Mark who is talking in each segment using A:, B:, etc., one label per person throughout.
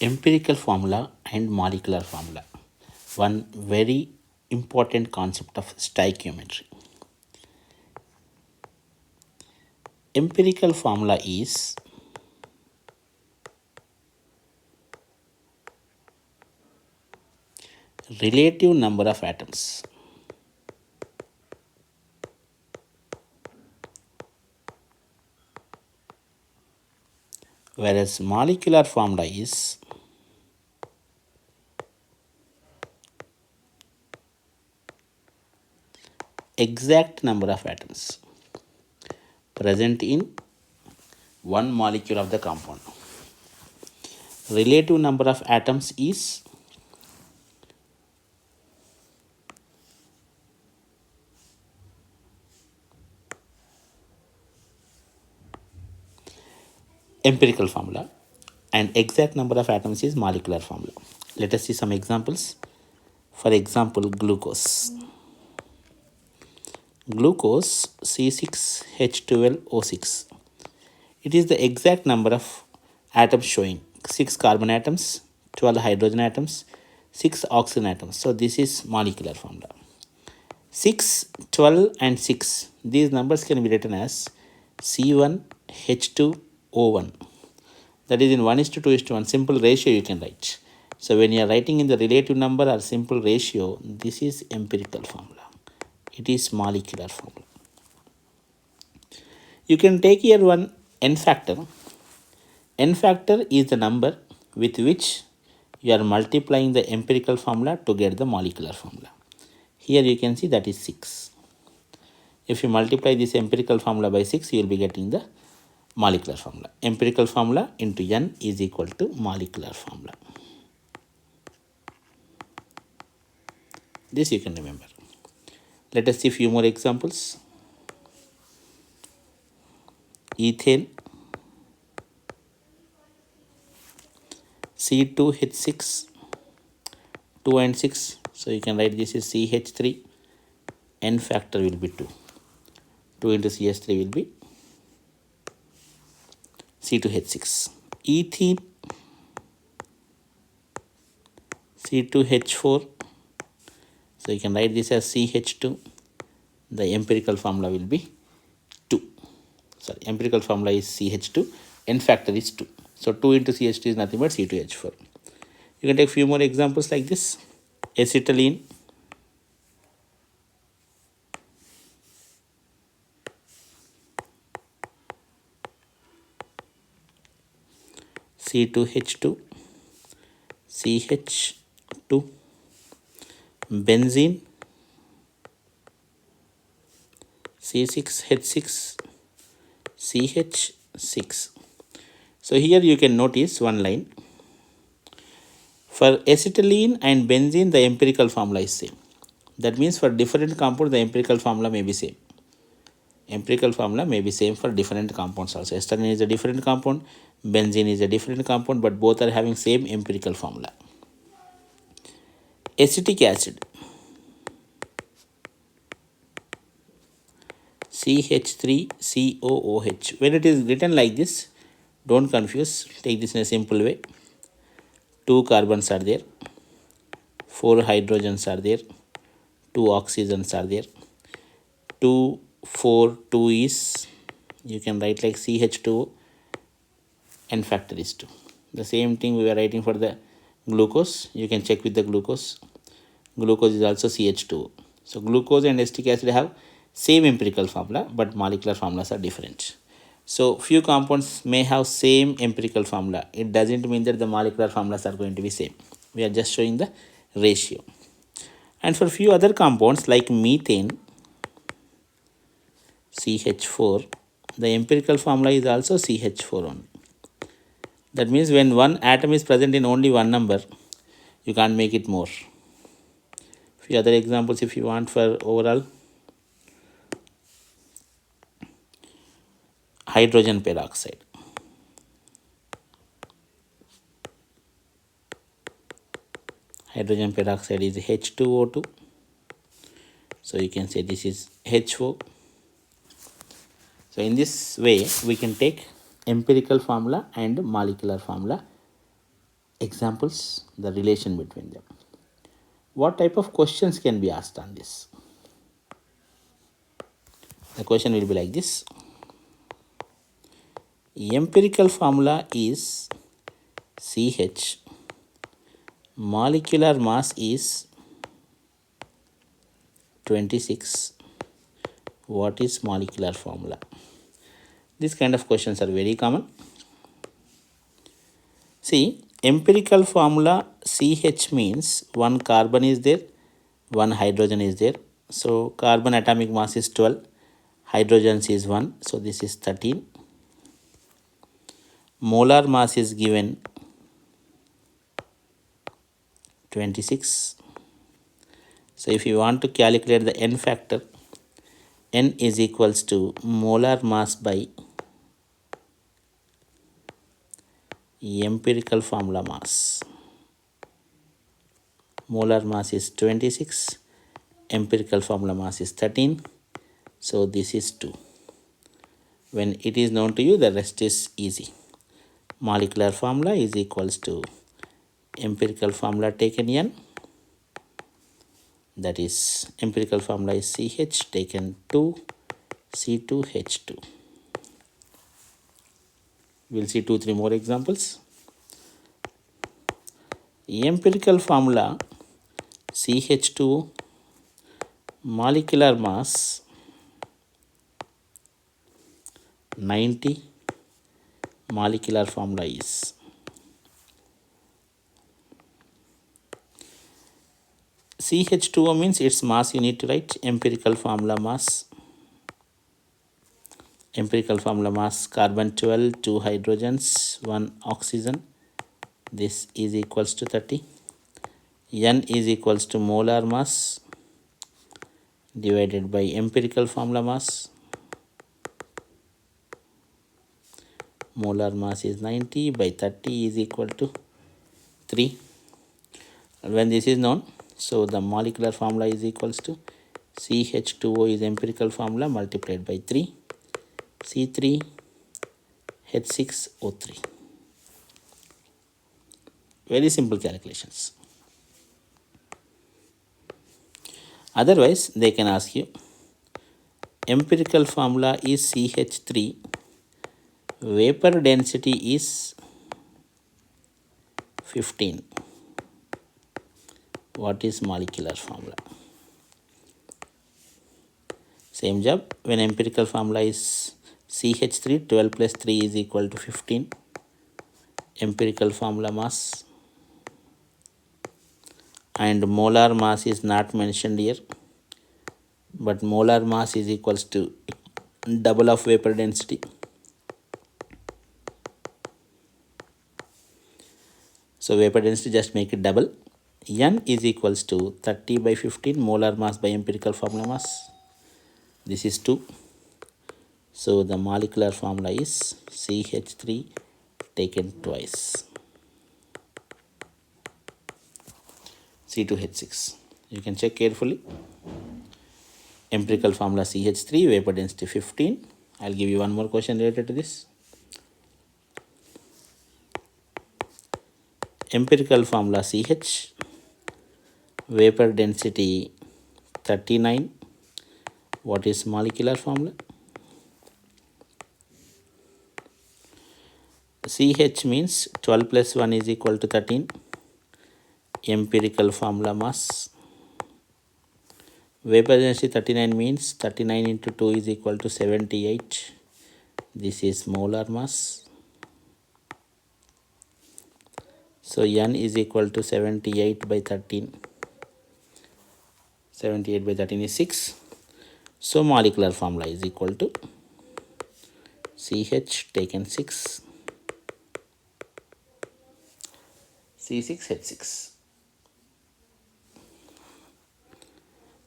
A: Empirical formula and molecular formula. One very important concept of stoichiometry. Empirical formula is relative number of atoms. Whereas molecular formula is exact number of atoms present in one molecule of the compound. Relative number of atoms is empirical formula and exact number of atoms is molecular formula. Let us see some examples. For example, glucose. Glucose C6H12O6. It is the exact number of atoms showing 6 carbon atoms, 12 hydrogen atoms, 6 oxygen atoms. So this is molecular formula. 6, 12 and 6. These numbers can be written as C1H2O1. That is in 1:2:1. Simple ratio you can write. So when you are writing in the relative number or simple ratio, this is empirical formula. It is molecular formula. You can take here one n factor. N factor is the number with which you are multiplying the empirical formula to get the molecular formula. Here you can see that is 6. If you multiply this empirical formula by 6, you will be getting the molecular formula. Empirical formula into n is equal to molecular formula. This you can remember. Let us see a few more examples. Ethane, C2H6, 2 and 6. So you can write this is CH3, n factor will be 2. 2 into CH3 will be C2H6. Ethene, C2H4. So you can write this as CH2. The empirical formula will be 2. Sorry, empirical formula is CH2. N factor is 2. So 2 into CH2 is nothing but C2H4. You can take few more examples like this. Acetylene, C2H2, CH2, benzene, C6H6, CH6. So here you can notice one line. For acetylene and benzene, the empirical formula is same. That means for different compounds, the empirical formula may be same. Empirical formula may be same for different compounds also. Acetylene is a different compound, benzene is a different compound, but both are having same empirical formula. Acetic acid, CH3COOH. When it is written like this, don't confuse. Take this in a simple way. 2 carbons are there, 4 hydrogens are there, 2 oxygens are there. 2, 4, 2 is, you can write like CH2, n factor is 2. The same thing we were writing for the glucose. You can check with the glucose. Glucose is also CH2. So glucose and acetic acid have same empirical formula, but molecular formulas are different. So few compounds may have same empirical formula. It doesn't mean that the molecular formulas are going to be same. We are just showing the ratio. And for few other compounds like methane, CH4, the empirical formula is also CH4 only. That means when one atom is present in only one number, you can't make it more. Few other examples if you want for overall. Hydrogen peroxide. Hydrogen peroxide is H2O2. So you can say this is HO. So in this way, we can take empirical formula and molecular formula examples, the relation between them. What type of questions can be asked on this? The question will be like this. Empirical formula is CH, molecular mass is 26. What is molecular formula? These kind of questions are very common. See, empirical formula CH means one carbon is there, one hydrogen is there. So carbon atomic mass is 12, hydrogen is 1, so this is 13. Molar mass is given 26. So if you want to calculate the n factor, n is equals to molar mass by empirical formula mass. Molar mass is 26, empirical formula mass is 13, so this is 2. When it is known to you, the rest is easy. Molecular formula is equals to empirical formula taken n, that is empirical formula is CH taken 2 C2H2. We'll see 2-3 more examples. Empirical formula CH2 molecular mass 90, molecular formula is CH2O means its mass you need to write. Empirical formula mass carbon 12, 2 hydrogens, 1 oxygen, this is equals to 30. N is equals to molar mass divided by empirical formula mass. Molar mass is 90 by 30 is equal to 3. When this is known, so the molecular formula is equals to CH2O is empirical formula multiplied by 3 C3H6O3. Very simple calculations. Otherwise, they can ask you, empirical formula is CH3, vapor density is 15. What is molecular formula? Same job. When empirical formula is CH3, 12 plus 3 is equal to 15. Empirical formula mass. And molar mass is not mentioned here, but molar mass is equals to double of vapor density. So vapor density, just make it double. N is equals to 30 by 15, molar mass by empirical formula mass. This is 2. So the molecular formula is CH3 taken twice. C2H6. You can check carefully. Empirical formula CH3, vapor density 15. I'll give you one more question related to this. Empirical formula CH, vapor density 39. What is molecular formula? CH means 12 plus 1 is equal to 13. Empirical formula mass. Vapor density 39 means 39 into 2 is equal to 78. This is molar mass. So N is equal to 78 by 13. 78 by 13 is 6. So molecular formula is equal to CH taken 6 C6H6.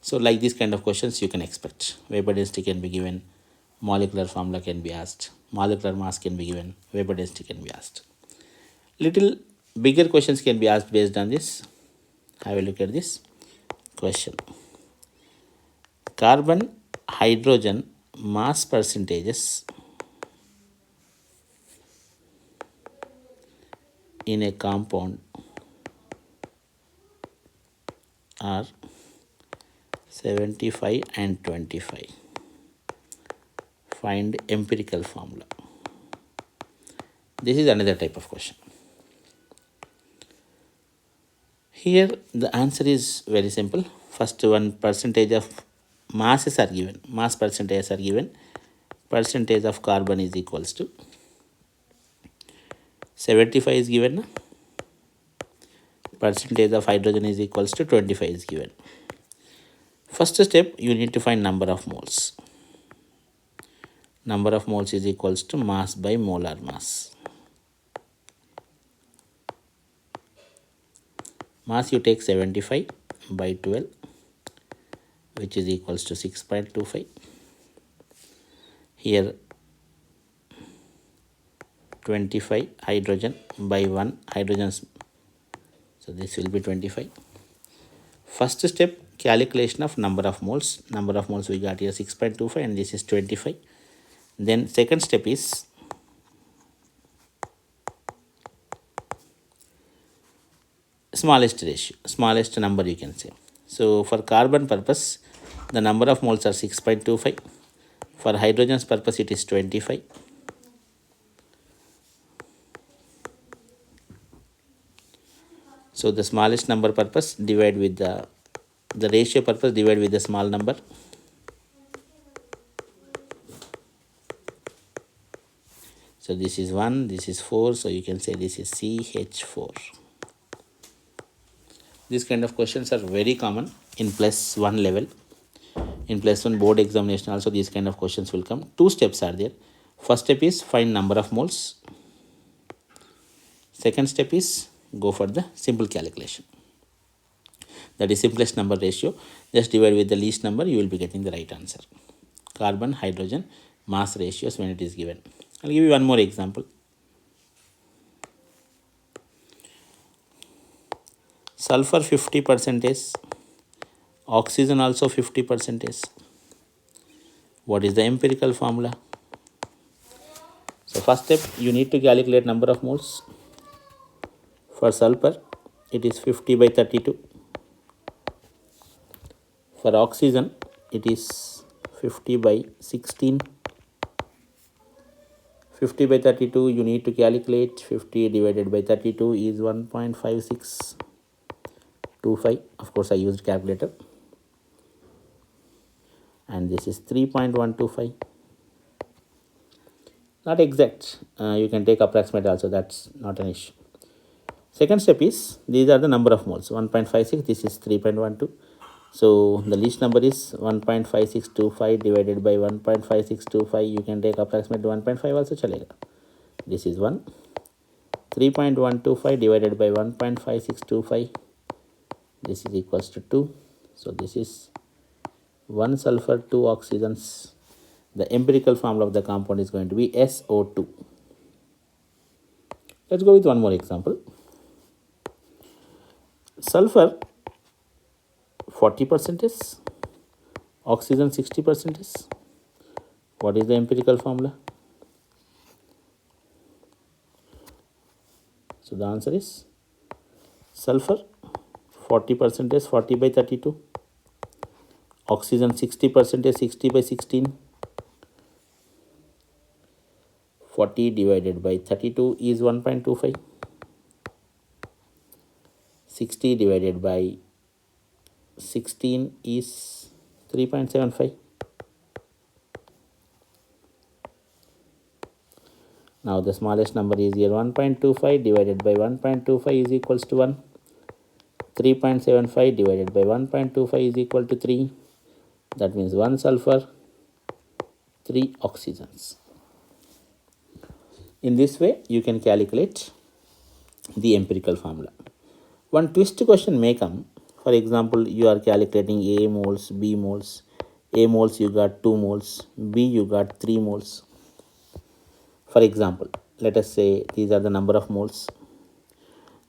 A: So like these kind of questions you can expect. Vapor density can be given, molecular formula can be asked, molecular mass can be given, vapor density can be asked. Little bigger questions can be asked based on this. Have a look at this question. Carbon, hydrogen mass percentages in a compound are 75 and 25. Find empirical formula. This is another type of question. Here the answer is very simple. First one, percentage of masses are given. Mass percentages are given. Percentage of carbon is equals to 75 is given. Percentage of hydrogen is equals to 25 is given. First step, you need to find number of moles. Number of moles is equals to mass by molar mass. Mass you take 75 by 12, which is equals to 6.25. Here 25 hydrogen by 1 hydrogen, so this will be 25. First step, calculation of number of moles. Number of moles we got here 6.25 and this is 25. Then second step is smallest ratio, smallest number you can say. So for carbon purpose, the number of moles are 6.25. For hydrogen's purpose, it is 25. So the smallest number purpose divide with the ratio purpose divide with the small number. So this is 1, this is 4, so you can say this is CH4. These kind of questions are very common in +1 level. In +1 board examination also these kind of questions will come. Two steps are there. First step is find number of moles. Second step is go for the simple calculation. That is simplest number ratio. Just divide with the least number, you will be getting the right answer. Carbon, hydrogen, mass ratios when it is given. I'll give you one more example. Sulfur 50%, oxygen also 50%. What is the empirical formula? So first step, you need to calculate number of moles. For sulfur, it is 50 by 32. For oxygen, it is 50 by 16. 50 by 32, you need to calculate. 50 divided by 32 is 1.5625. Of course, I used calculator. And this is 3.125. Not exact. You can take approximate also. That's not an issue. Second step is, these are the number of moles. 1.56, this is 3.12. So the least number is 1.5625 divided by 1.5625. You can take approximate 1.5 also chalega. This is 1. 3.125 divided by 1.5625. This is equals to 2. So this is 1 sulfur, 2 oxygens. The empirical formula of the compound is going to be SO2. Let's go with one more example. Sulfur 40%, oxygen 60%. What is the empirical formula? So the answer is sulfur 40%, 40 by 32. Oxygen 60%, 60 by 16. 40 divided by 32 is 1.25. 60 divided by 16 is 3.75. Now the smallest number is here 1.25 divided by 1.25 is equals to 1. 3.75 divided by 1.25 is equal to 3. That means 1 sulfur, 3 oxygens. In this way, you can calculate the empirical formula. One twist question may come. For example, you are calculating A moles, B moles. A moles you got 2 moles, B you got 3 moles. For example, let us say these are the number of moles.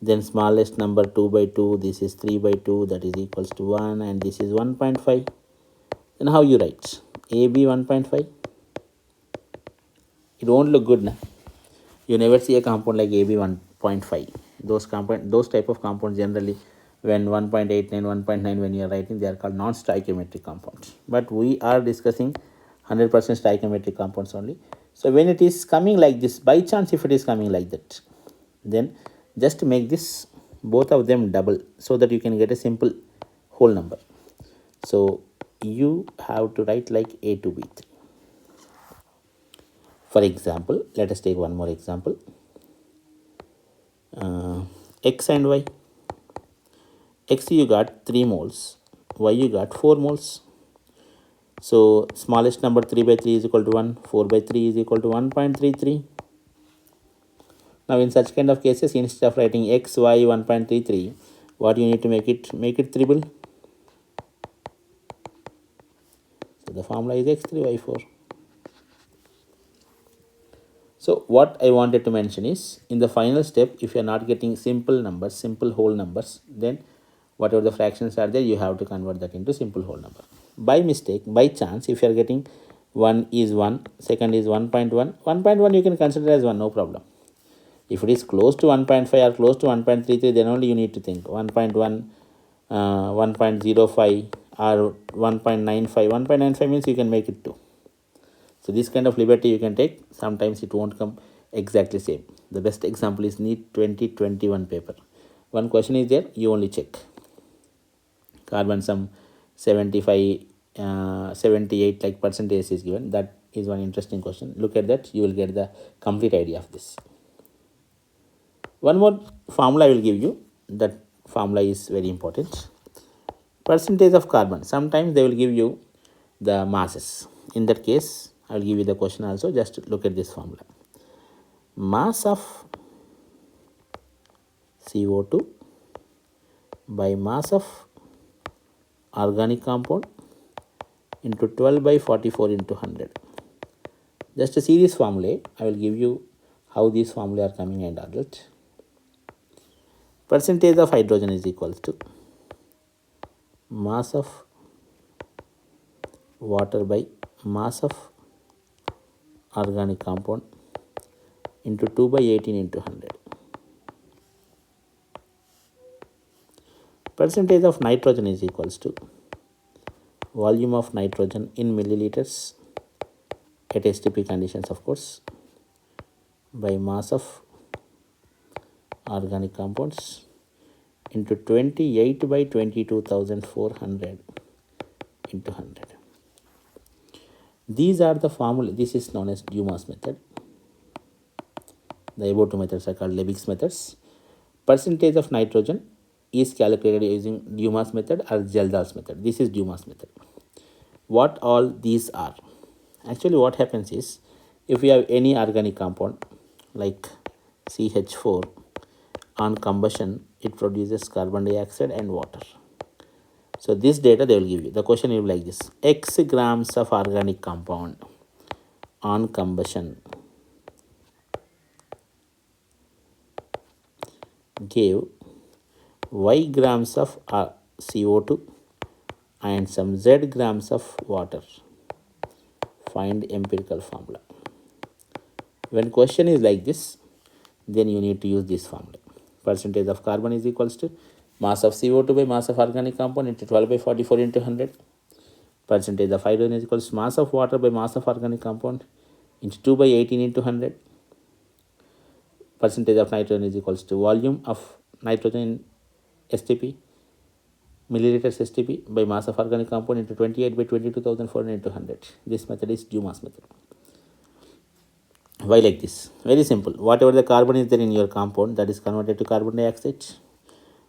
A: Then smallest number 2 by 2, this is 3 by 2, that is equals to 1, and this is 1.5. Then how you write? AB 1.5? It won't look good, na? You never see a compound like AB 1.5. Those type of compounds generally when 1.89, 1.9 when you are writing, they are called non-stoichiometric compounds. But we are discussing 100% stoichiometric compounds only. So when it is coming like this, by chance if it is coming like that, then just make this both of them double so that you can get a simple whole number. So you have to write like A to B3. For example, let us take one more example. X and Y. X you got 3 moles, Y you got 4 moles. So smallest number 3 by 3 is equal to 1, 4 by 3 is equal to 1.33. Now in such kind of cases, instead of writing X, Y 1.33, what you need to make it triple. So the formula is X3Y4. So what I wanted to mention is, in the final step, if you are not getting simple numbers, simple whole numbers, then whatever the fractions are there, you have to convert that into simple whole number. By mistake, by chance, if you are getting 1 is 1, second is 1.1, 1.1 you can consider as 1, no problem. If it is close to 1.5 or close to 1.33, then only you need to think 1.1, 1.05 or 1.95. 1.95 means you can make it 2. So this kind of liberty you can take. Sometimes it won't come exactly same. The best example is NEET 2021 paper. One question is there, you only check. Carbon some 75, 78 like percentage is given. That is one interesting question. Look at that, you will get the complete idea of this. One more formula I will give you. That formula is very important. Percentage of carbon. Sometimes they will give you the masses. In that case, I will give you the question also. Just look at this formula. Mass of CO2 by mass of organic compound into 12 by 44 into 100. Just to see this formula, I will give you how these formula are coming and all that. Percentage of hydrogen is equal to mass of water by mass of organic compound into 2 by 18 into 100. Percentage of nitrogen is equals to volume of nitrogen in milliliters at STP conditions, of course, by mass of organic compounds into 28 by 22,400 into 100. These are the formula. This is known as Dumas method. The above two methods are called Lebig's methods. Percentage of nitrogen is calculated using Dumas method or Geldar's method. This is Dumas method. What all these are? Actually, what happens is, if we have any organic compound like CH4, on combustion, it produces carbon dioxide and water. So this data they will give you. The question will be like this: X grams of organic compound on combustion gave Y grams of CO2 and some Z grams of water. Find empirical formula. When question is like this, then you need to use this formula. Percentage of carbon is equals to mass of CO2 by mass of organic compound into 12 by 44 into 100. Percentage of hydrogen is equals to mass of water by mass of organic compound into 2 by 18 into 100. Percentage of nitrogen is equals to volume of nitrogen in STP, milliliters STP by mass of organic compound into 28 by 22,400 into 100. This method is Dumas method. Why like this? Very simple. Whatever the carbon is there in your compound, that is converted to carbon dioxide.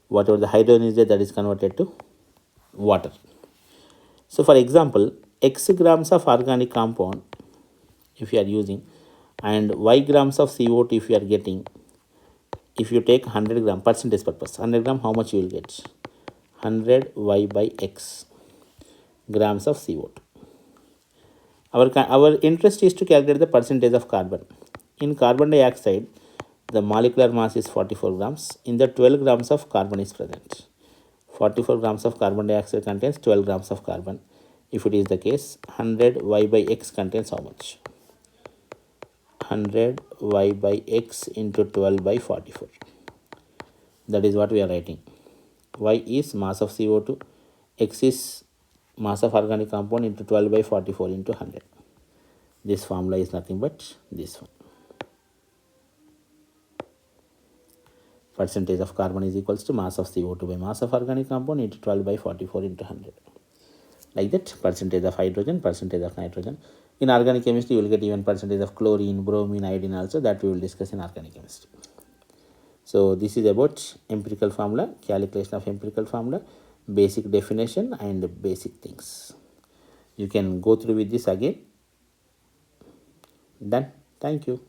A: Whatever the hydrogen is there, that is converted to water. So for example, X grams of organic compound if you are using, and Y grams of CO2 if you are getting, if you take 100 gram, percentage purpose, 100 gram, how much you will get? 100 Y by X grams of CO2. Our interest is to calculate the percentage of carbon. In carbon dioxide, the molecular mass is 44 grams. In the 12 grams of carbon is present. 44 grams of carbon dioxide contains 12 grams of carbon. If it is the case, 100 Y by X contains how much? 100 Y by X into 12 by 44. That is what we are writing. Y is mass of CO2, X is mass of organic compound into 12 by 44 into 100. This formula is nothing but this one. Percentage of carbon is equals to mass of CO2 by mass of organic compound into 12 by 44 into 100. Like that, percentage of hydrogen, percentage of nitrogen. In organic chemistry, you will get even percentage of chlorine, bromine, iodine also, that we will discuss in organic chemistry. So this is about empirical formula, calculation of empirical formula, basic definition and basic things. You can go through with this again. Done. Thank you.